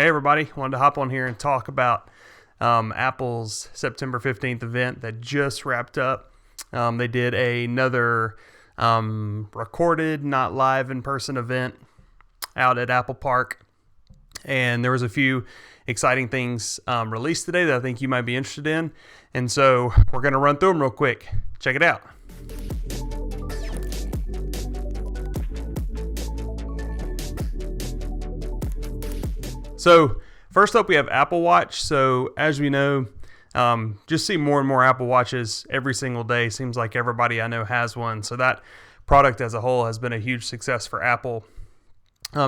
Hey everybody, wanted to hop on here and talk about Apple's September 15th event that just wrapped up. They did another recorded, not live in-person event out at Apple Park. And there was a few exciting things released today that I think you might be interested in. And so we're going to run through them real quick. Check it out. So first up, we have Apple Watch. So as we know, just see more and more Apple Watches every single day. Seems like everybody I know has one. So that product as a whole has been a huge success for Apple.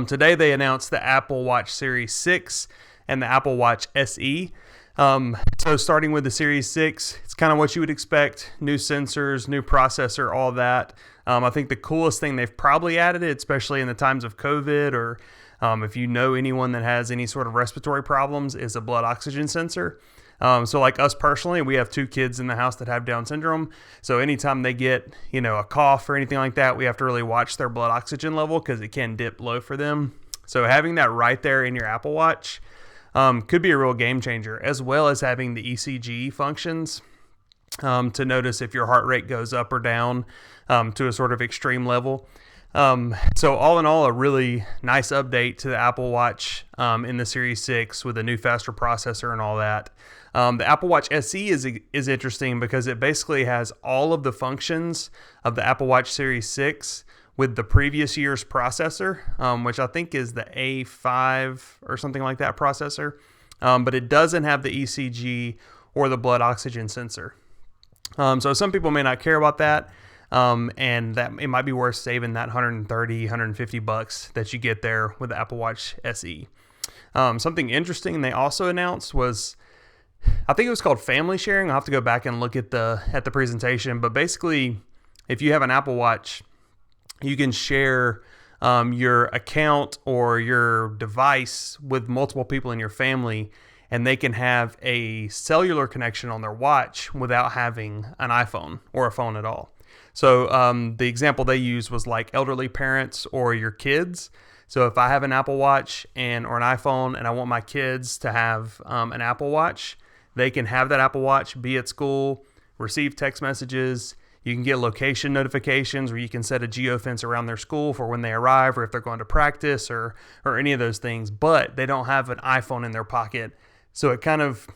Today they announced the Apple Watch Series 6 and the Apple Watch SE. So starting with the Series 6, it's kind of what you would expect. New sensors, new processor, all that. I think the coolest thing they've probably added, especially in the times of COVID or if you know anyone that has any sort of respiratory problems, is a blood oxygen sensor. So like us personally, we have 2 kids in the house that have Down syndrome. So anytime they get, a cough or anything like that, we have to really watch their blood oxygen level because it can dip low for them. So having that right there in your Apple Watch could be a real game changer, as well as having the ECG functions to notice if your heart rate goes up or down to a sort of extreme level. So all in all, a really nice update to the Apple Watch in the Series 6 with a new faster processor and all that. The Apple Watch SE is interesting because it basically has all of the functions of the Apple Watch Series 6 with the previous year's processor, which I think is the A5 or something like that processor. But it doesn't have the ECG or the blood oxygen sensor. So some people may not care about that. And that it might be worth saving that $130, $150 that you get there with the Apple Watch SE. Something interesting they also announced was, I think it was called family sharing. I'll have to go back and look at the presentation, but basically if you have an Apple Watch, you can share your account or your device with multiple people in your family, and they can have a cellular connection on their watch without having an iPhone or a phone at all. So the example they used was like elderly parents or your kids. So if I have an Apple Watch or an iPhone and I want my kids to have an Apple Watch, they can have that Apple Watch, be at school, receive text messages. You can get location notifications where you can set a geofence around their school for when they arrive or if they're going to practice or any of those things. But they don't have an iPhone in their pocket. So it kind of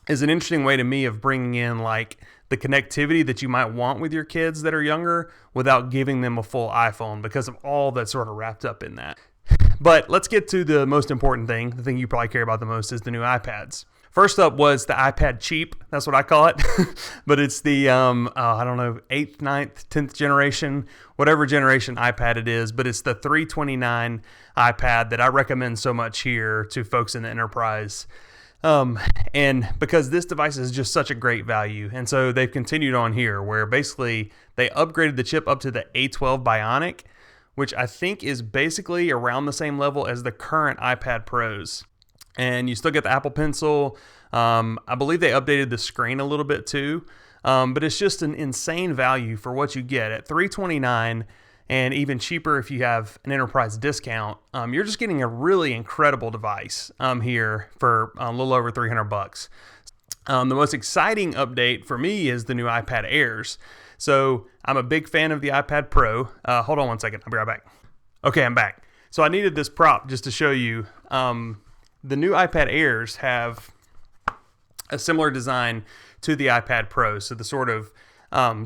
is an interesting way to me of bringing in like the connectivity that you might want with your kids that are younger without giving them a full iPhone because of all that's sort of wrapped up in that. But let's get to the most important thing. The thing you probably care about the most is the new iPads. First up was the iPad Cheap. That's what I call it. But it's the, 8th, 9th, 10th generation, whatever generation iPad it is. But it's the $329 iPad that I recommend so much here to folks in the enterprise. And because this device is just such a great value. And so they've continued on here where basically they upgraded the chip up to the A12 Bionic, which I think is basically around the same level as the current iPad Pros. And you still get the Apple Pencil. I believe they updated the screen a little bit too. But it's just an insane value for what you get at $329. And even cheaper if you have an enterprise discount. You're just getting a really incredible device here for a little over $300. The most exciting update for me is the new iPad Airs. So I'm a big fan of the iPad Pro. Hold on one second. I'll be right back. Okay, I'm back. So I needed this prop just to show you. The new iPad Airs have a similar design to the iPad Pro. So the sort of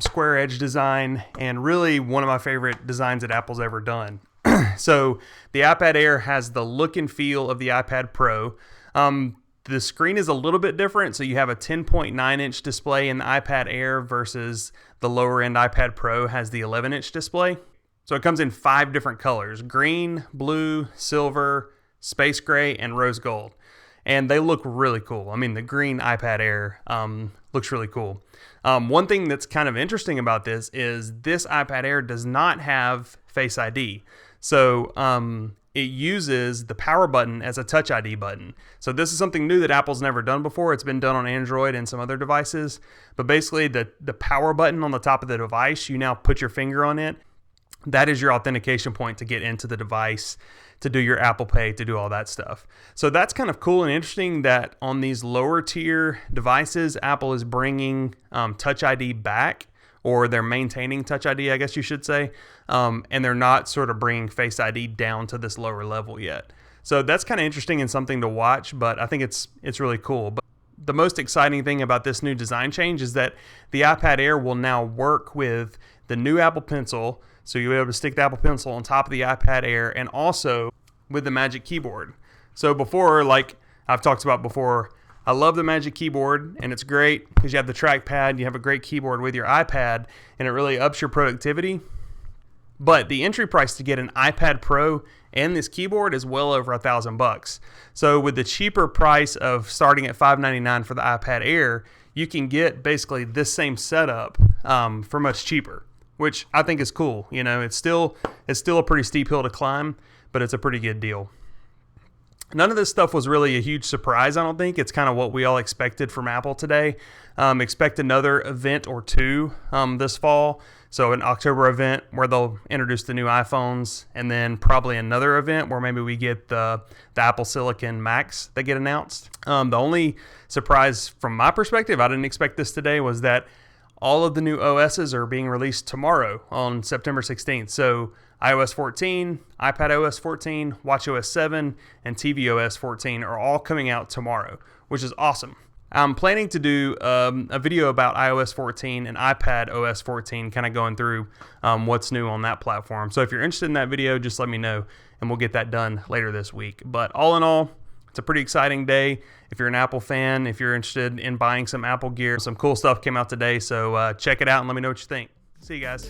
square edge design, and really one of my favorite designs that Apple's ever done. So the iPad Air has the look and feel of the iPad Pro. The screen is a little bit different. So you have a 10.9-inch display in the iPad Air versus the lower end iPad Pro has the 11-inch display. So it comes in 5 different colors: green, blue, silver, space gray, and rose gold. And they look really cool. I mean, the green iPad Air looks really cool. One thing that's kind of interesting about this is this iPad Air does not have Face ID. So it uses the power button as a Touch ID button. So this is something new that Apple's never done before. It's been done on Android and some other devices. But basically the power button on the top of the device, you now put your finger on it that is your authentication point to get into the device, to do your Apple Pay, to do all that stuff. So that's kind of cool and interesting that on these lower tier devices, Apple is bringing Touch ID back, or they're maintaining Touch ID, I guess you should say, and they're not sort of bringing Face ID down to this lower level yet. So that's kind of interesting and something to watch, but I think it's really cool. But the most exciting thing about this new design change is that the iPad Air will now work with the new Apple Pencil. So you'll be able to stick the Apple Pencil on top of the iPad Air, and also with the Magic Keyboard. So before, like I've talked about before, I love the Magic Keyboard, and it's great because you have the trackpad, you have a great keyboard with your iPad, and it really ups your productivity. But the entry price to get an iPad Pro and this keyboard is well over $1,000. So with the cheaper price of starting at $599 for the iPad Air, you can get basically this same setup for much cheaper, which I think is cool. You know, it's still a pretty steep hill to climb, but it's a pretty good deal. None of this stuff was really a huge surprise, I don't think. It's kind of what we all expected from Apple today. Expect another event or two this fall. So an October event where they'll introduce the new iPhones, and then probably another event where maybe we get the Apple Silicon Macs that get announced. The only surprise from my perspective, I didn't expect this today, was that all of the new OSs are being released tomorrow on September 16th. So iOS 14, iPadOS 14, watchOS 7, and tvOS 14 are all coming out tomorrow, which is awesome. I'm planning to do a video about iOS 14 and iPadOS 14, kind of going through what's new on that platform. So if you're interested in that video, just let me know, and we'll get that done later this week. But all in all, it's a pretty exciting day. If you're an Apple fan, if you're interested in buying some Apple gear, some cool stuff came out today. So check it out and let me know what you think. See you guys.